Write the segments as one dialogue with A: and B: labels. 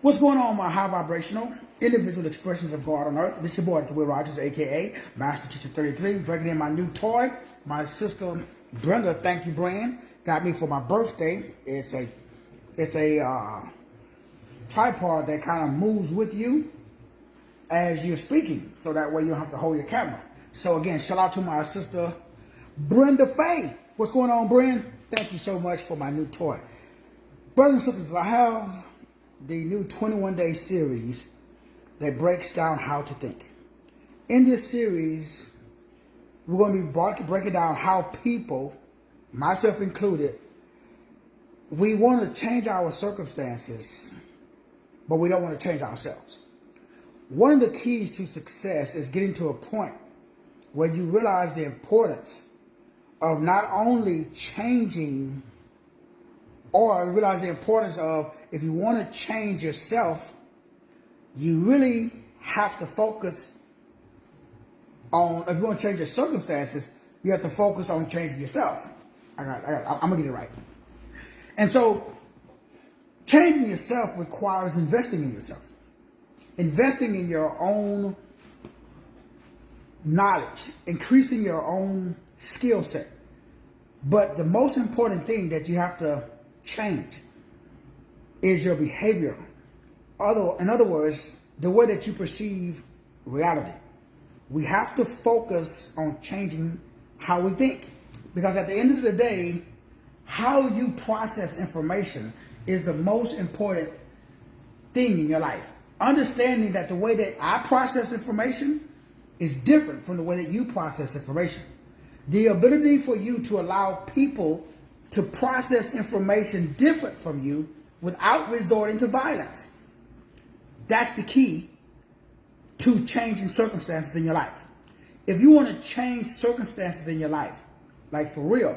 A: What's going on, my high vibrational individual expressions of God on earth? This is your boy, Will Rogers, aka Master Teacher 33, breaking in my new toy. My sister Brenda, thank you, brand, got me for my birthday. It's a tripod that kind of moves with you as you're speaking, so that way you don't have to hold your camera. So again, shout out to my sister Brenda Faye. What's going on, Brenda? Thank you so much for my new toy. Brothers and sisters, I have the new 21-day series that breaks down how to think. In this series, we're going to be breaking down how people, myself included, we want to change our circumstances, but we don't want to change ourselves. One of the keys to success is getting to a point where you realize the importance of not only changing, or realize the importance of, if you want to change yourself, you really have to focus on, if you want to change your circumstances, you have to focus on changing yourself. I'm going to get it right. And so, changing yourself requires investing in yourself. Investing in your own knowledge, increasing your own skill set. But the most important thing that you have to change is your behavior. In other words, the way that you perceive reality. We have to focus on changing how we think. Because at the end of the day, how you process information is the most important thing in your life. Understanding that the way that I process information is different from the way that you process information. The ability for you to allow people to process information different from you without resorting to violence. That's the key to changing circumstances in your life. If you want to change circumstances in your life, like for real,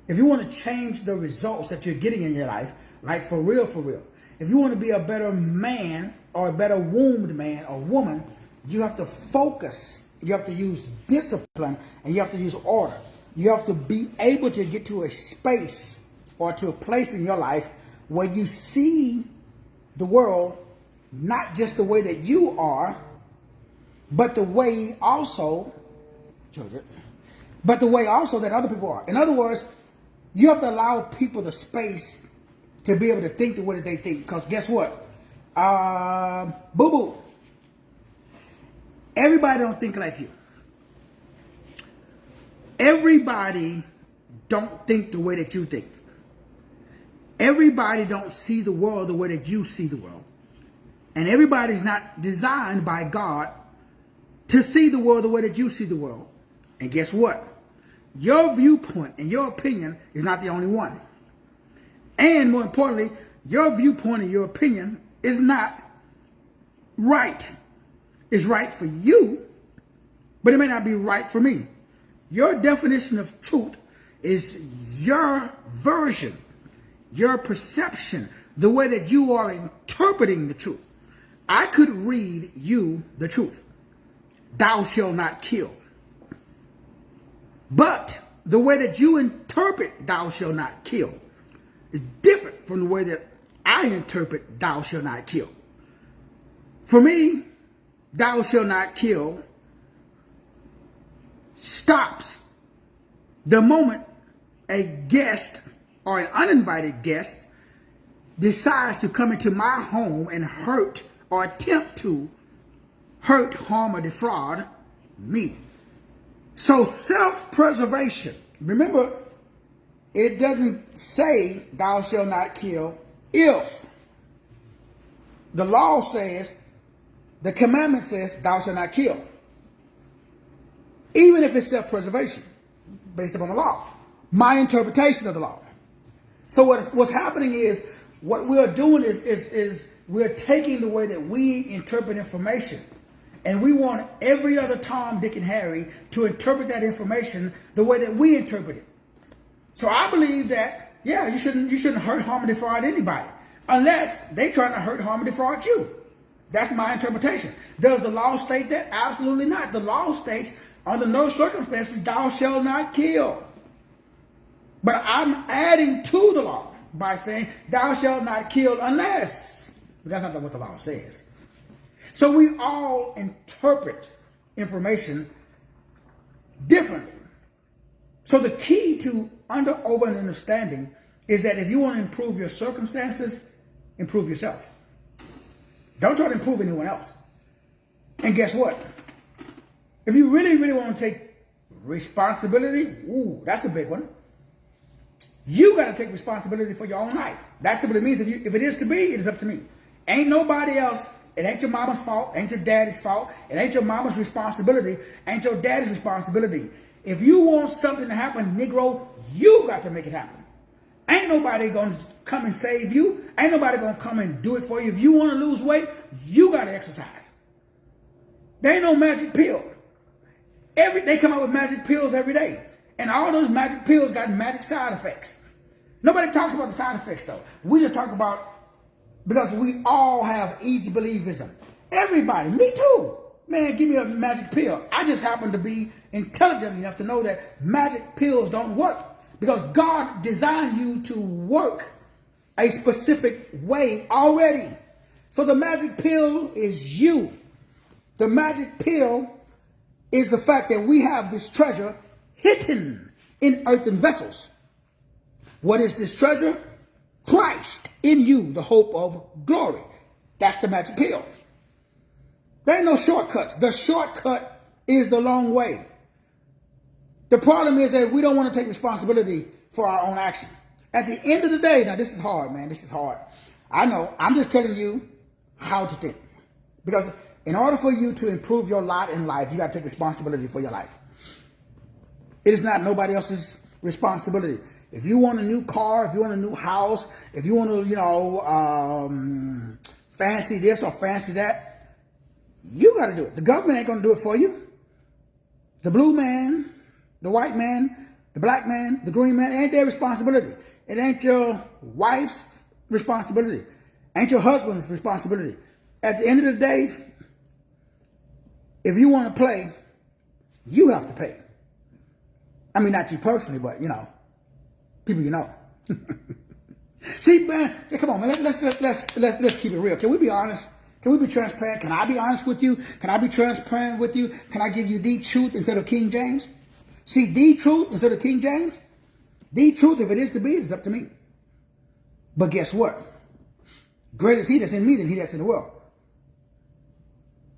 A: if you want to change the results that you're getting in your life, like for real, if you want to be a better man or a better wombed man or woman, you have to focus, you have to use discipline, and you have to use order. You have to be able to get to a space or to a place in your life where you see the world not just the way that you are, but the way also that other people are. In other words, you have to allow people the space to be able to think the way that they think. Because guess what? Boo-boo. Everybody don't think like you. Everybody don't think the way that you think. Everybody don't see the world the way that you see the world. And everybody's not designed by God to see the world the way that you see the world. And guess what? Your viewpoint and your opinion is not the only one. And more importantly, your viewpoint and your opinion is not right. It's right for you, but it may not be right for me. Your definition of truth is your version, your perception, the way that you are interpreting the truth. I could read you the truth. Thou shalt not kill. But the way that you interpret thou shalt not kill is different from the way that I interpret thou shalt not kill. For me, thou shalt not kill stops the moment a guest or an uninvited guest decides to come into my home and hurt or attempt to hurt, harm, or defraud me. So self-preservation, remember, it doesn't say thou shalt not kill if the law says, the commandment says thou shalt not kill. Even if it's self-preservation, based upon the law. My interpretation of the law. So what's happening is, what we are doing is we're taking the way that we interpret information, and we want every other Tom, Dick, and Harry to interpret that information the way that we interpret it. So I believe that, yeah, you shouldn't hurt, harm, and defraud anybody unless they trying to hurt, harm, and defraud you. That's my interpretation. Does the law state that? Absolutely not. The law states, under no circumstances, thou shalt not kill. But I'm adding to the law by saying, thou shalt not kill unless but that's not what the law says. So we all interpret information differently. So the key to over and understanding is that if you want to improve your circumstances, improve yourself. Don't try to improve anyone else. And guess what? If you really, really want to take responsibility, ooh, that's a big one. You got to take responsibility for your own life. That simply means if it is to be, it is up to me. Ain't nobody else. It ain't your mama's fault. Ain't your daddy's fault. It ain't your mama's responsibility. Ain't your daddy's responsibility. If you want something to happen, Negro, you got to make it happen. Ain't nobody going to come and save you. Ain't nobody going to come and do it for you. If you want to lose weight, you got to exercise. There ain't no magic pill. They come out with magic pills every day. And all those magic pills got magic side effects. Nobody talks about the side effects, though. We just talk about, because we all have easy believism. Everybody, me too. Man, give me a magic pill. I just happen to be intelligent enough to know that magic pills don't work. Because God designed you to work a specific way already. So the magic pill is you. The magic pill is the fact that we have this treasure hidden in earthen vessels. What is this treasure? Christ in you, the hope of glory. That's the magic pill. There ain't no shortcuts. The shortcut is the long way. The problem is that we don't want to take responsibility for our own action. At the end of the day, now this is hard, man. This is hard. I know. I'm just telling you how to think. Because in order for you to improve your lot in life, you got to take responsibility for your life. It is not nobody else's responsibility. If you want a new car, if you want a new house, if you want to, fancy this or fancy that, you got to do it. The government ain't going to do it for you. The blue man, the white man, the black man, the green man, it ain't their responsibility. It ain't your wife's responsibility. Ain't your husband's responsibility. At the end of the day, if you want to play, you have to pay. I mean, not you personally, but, people you know. See, man, come on, man. Let's keep it real. Can we be honest? Can we be transparent? Can I be honest with you? Can I be transparent with you? Can I give you the truth instead of King James? See, the truth instead of King James? The truth, if it is to be, it's up to me. But guess what? Greater is he that's in me than he that's in the world.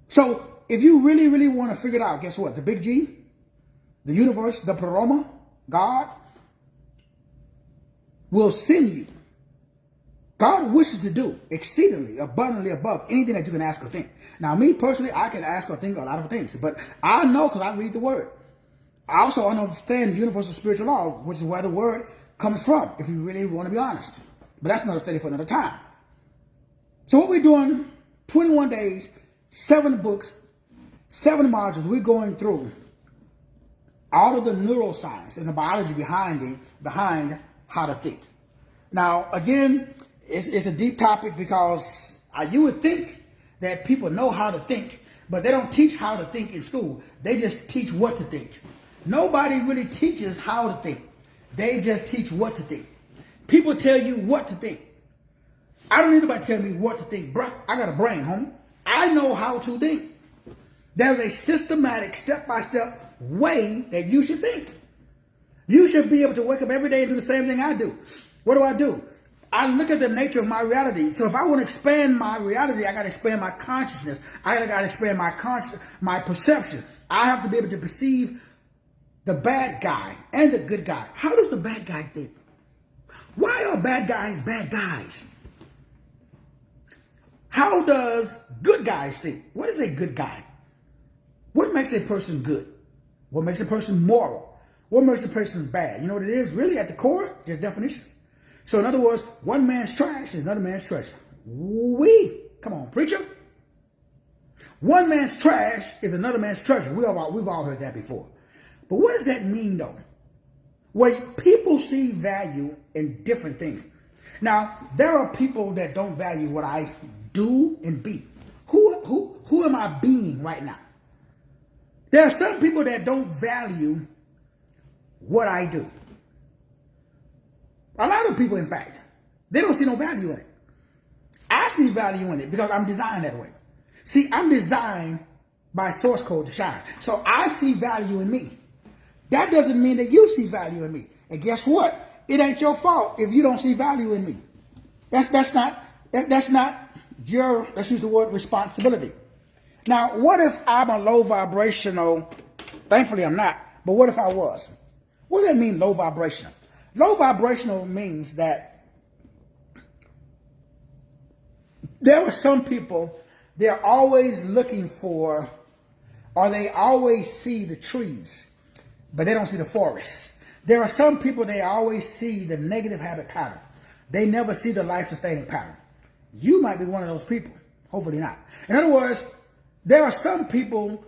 A: So, if you really, really want to figure it out, guess what? The big G, the universe, the Paroma, God, will send you. God wishes to do exceedingly, abundantly above anything that you can ask or think. Now, me personally, I can ask or think a lot of things, but I know because I read the word. I also understand the universal spiritual law, which is where the word comes from, if you really want to be honest. But that's another study for another time. So what we're doing, 21 days, 7 books, 7 modules, we're going through all of the neuroscience and the biology behind how to think. Now, again, it's a deep topic because you would think that people know how to think, but they don't teach how to think in school. They just teach what to think. Nobody really teaches how to think. They just teach what to think. People tell you what to think. I don't need anybody tell me what to think, bro. I got a brain, homie. I know how to think. There's a systematic, step-by-step way that you should think. You should be able to wake up every day and do the same thing I do. What do? I look at the nature of my reality. So if I want to expand my reality, I got to expand my consciousness. I got to expand my perception. I have to be able to perceive the bad guy and the good guy. How does the bad guy think? Why are bad guys bad guys? How does good guys think? What is a good guy? What makes a person good? What makes a person moral? What makes a person bad? You know what it is? Really, at the core, just definitions. So in other words, one man's trash is another man's treasure. Come on, preacher. One man's trash is another man's treasure. We've all heard that before. But what does that mean, though? Well, people see value in different things. Now, there are people that don't value what I do and be. Who am I being right now? There are some people that don't value what I do. A lot of people, in fact, they don't see no value in it. I see value in it because I'm designed that way. See, I'm designed by source code to shine. So I see value in me. That doesn't mean that you see value in me. And guess what? It ain't your fault if you don't see value in me. That's not your, let's use the word responsibility. Now, what if I'm a low vibrational? Thankfully, I'm not. But what if I was? What does that mean, low vibrational? Low vibrational means that there are some people, they're always looking for, or they always see the trees, but they don't see the forest. There are some people, they always see the negative habit pattern. They never see the life-sustaining pattern. You might be one of those people. Hopefully not. In other words, there are some people,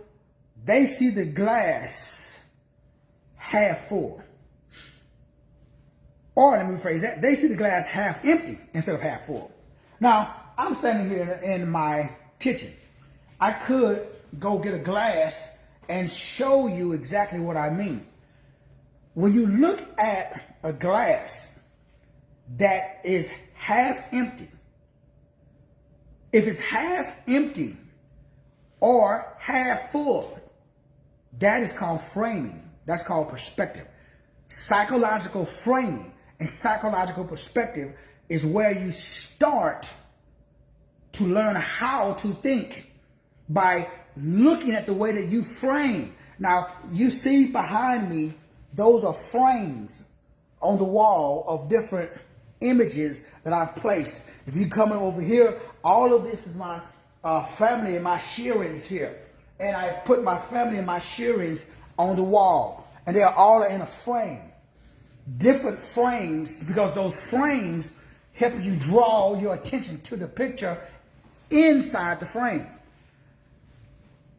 A: they see the glass half full. Or let me rephrase that. They see the glass half empty instead of half full. Now, I'm standing here in my kitchen. I could go get a glass and show you exactly what I mean. When you look at a glass that is half empty, if it's half empty or half full, that is called framing. That's called perspective. Psychological framing and psychological perspective is where you start to learn how to think by looking at the way that you frame. Now, you see behind me, those are frames on the wall of different images that I've placed. If you come over here, all of this is my family and my shearings here. And I've put my family and my shearings on the wall. And they are all in a frame. Different frames, because those frames help you draw your attention to the picture inside the frame.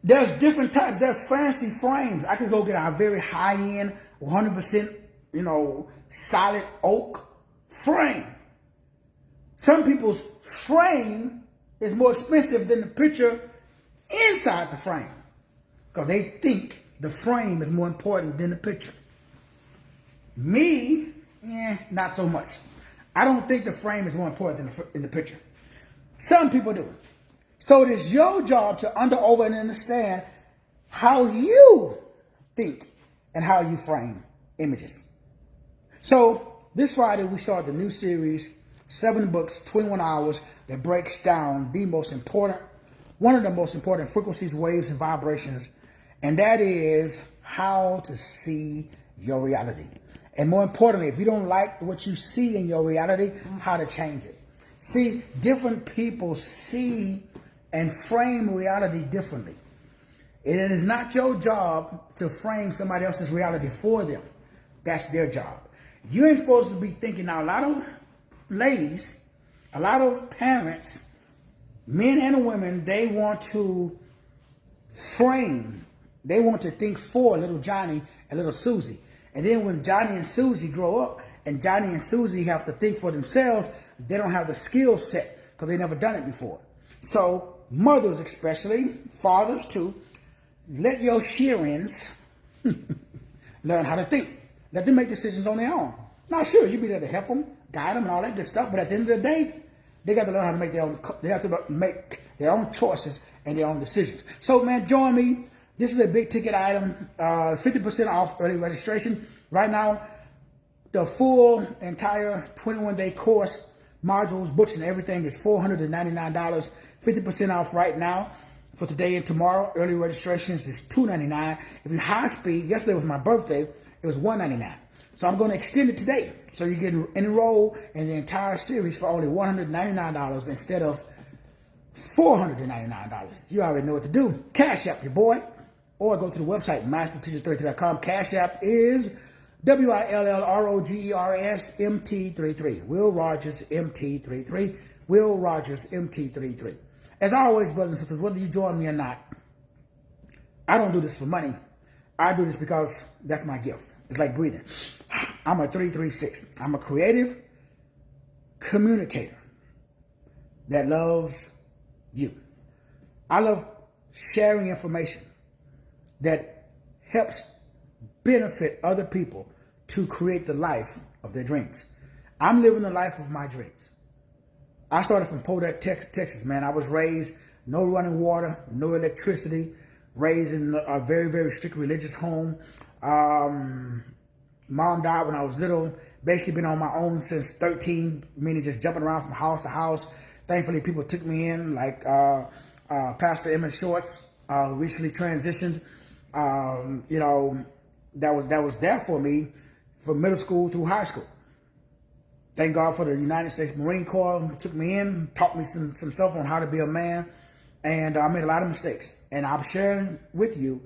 A: There's different types. There's fancy frames. I could go get a very high-end, 100%, solid oak frame. Some people's frame is more expensive than the picture inside the frame because they think the frame is more important than the picture. Me, not so much. I don't think the frame is more important than the picture. Some people do. So it is your job to over and understand how you think and how you frame images. So this Friday we start the new series, 7 books, 21 hours, that breaks down one of the most important frequencies, waves, and vibrations, and that is how to see your reality. And more importantly, if you don't like what you see in your reality, how to change it. See, different people see and frame reality differently. And it is not your job to frame somebody else's reality for them. That's their job. You ain't supposed to be thinking. Now, a lot of ladies, a lot of parents, men and women, they want to frame. They want to think for little Johnny and little Susie. And then when Johnny and Susie grow up and Johnny and Susie have to think for themselves, they don't have the skill set because they never done it before. So mothers especially, fathers too, let your shearings learn how to think. Let them make decisions on their own. Now, sure, you be there to help them, guide them, and all that good stuff. But at the end of the day, they got to learn how to make their own. They have to make their own choices and their own decisions. So, man, join me. This is a big ticket item. 50% off early registration right now. The full entire 21-day course, modules, books, and everything is $499. 50% off right now for today and tomorrow. Early registrations is $299. If you're high speed, yesterday was my birthday, it was $199. So I'm going to extend it today. So you can enroll in the entire series for only $199 instead of $499. You already know what to do. Cash App your boy, or go to the website, masterteacher33.com. Cash App is WILLROGERS MT33. Will Rogers MT33. Will Rogers MT33. As always, brothers and sisters, whether you join me or not, I don't do this for money. I do this because that's my gift. It's like breathing. I'm a 336. I'm a creative communicator that loves you. I love sharing information that helps benefit other people to create the life of their dreams. I'm living the life of my dreams. I started from Podak, Texas, man. I was raised no running water, no electricity, raised in a very, very strict religious home. Mom died when I was little. Basically been on my own since 13, meaning just jumping around from house to house. Thankfully, people took me in, like Pastor Emmett Shorts, recently transitioned. You know, that was there for me from middle school through high school. Thank God for the United States Marine Corps. Took me in, taught me some stuff on how to be a man. And I made a lot of mistakes. And I'm sharing with you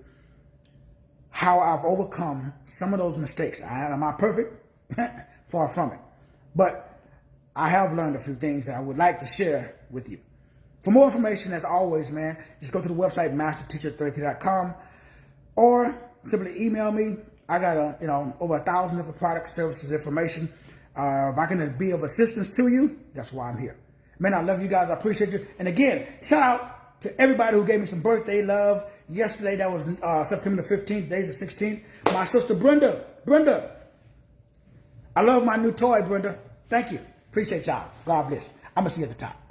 A: how I've overcome some of those mistakes. Am I perfect? Far from it. But I have learned a few things that I would like to share with you. For more information, as always, man, just go to the website, masterteacher33.com, or simply email me. I got over 1,000 different products, services, information. If I can be of assistance to you, that's why I'm here. Man, I love you guys. I appreciate you. And again, shout out to everybody who gave me some birthday love. Yesterday, that was September the 15th, today's the 16th. My sister Brenda, I love my new toy, Brenda. Thank you. Appreciate y'all. God bless. I'm going to see you at the top.